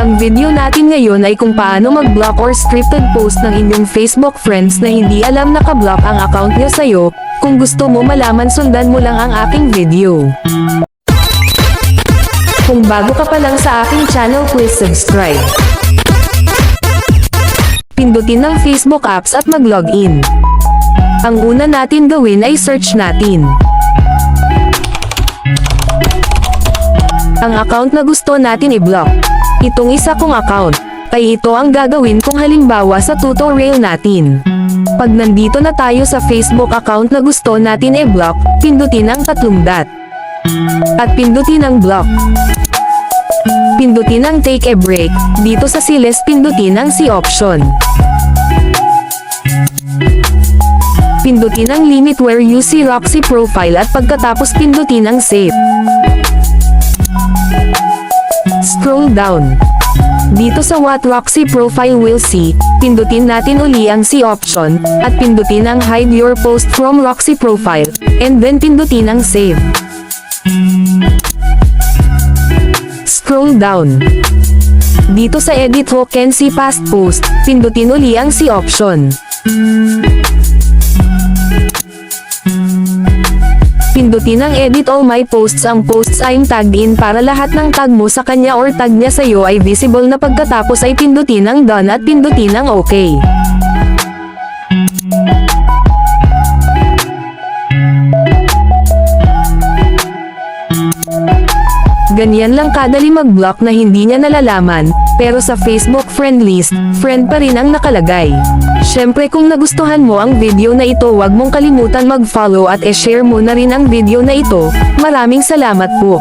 Ang video natin ngayon ay kung paano mag-block or scripted post ng inyong Facebook friends na hindi alam naka-block ang account niya sa'yo. Kung gusto mo malaman, sundan mo lang ang aking video. Kung bago ka pa lang sa aking channel, please subscribe. Pindutin ang Facebook apps at mag-login. Ang una natin gawin ay search natin ang account na gusto natin i-block. Itong isa kong account, ay ito ang gagawin kung halimbawa sa tutorial natin. Pag nandito na tayo sa Facebook account na gusto natin i-block, pindutin ang tatlong dot. At pindutin ang block. Pindutin ang take a break, dito sa siles pindutin ang C option. Pindutin ang limit where you see Roxy profile at pagkatapos pindutin ang save. Scroll down. Dito sa what Roxy profile will see, pindutin natin uli ang C option, at pindutin ang hide your post from Roxy profile, and then pindutin ang save. Scroll down. Dito sa edit who can see past post, pindutin uli ang C option. Pindutin ang edit all my posts. Ang posts I'm tagged in para lahat ng tag mo sa kanya or tag niya sa'yo ay visible na. Pagkatapos ay pindutin ang done at pindutin ang OK. Ganyan lang kadali mag-block na hindi niya nalalaman, pero sa Facebook friend list, friend pa rin ang nakalagay. Syempre kung nagustuhan mo ang video na ito, huwag mong kalimutan mag-follow at e-share mo na rin ang video na ito. Maraming salamat po.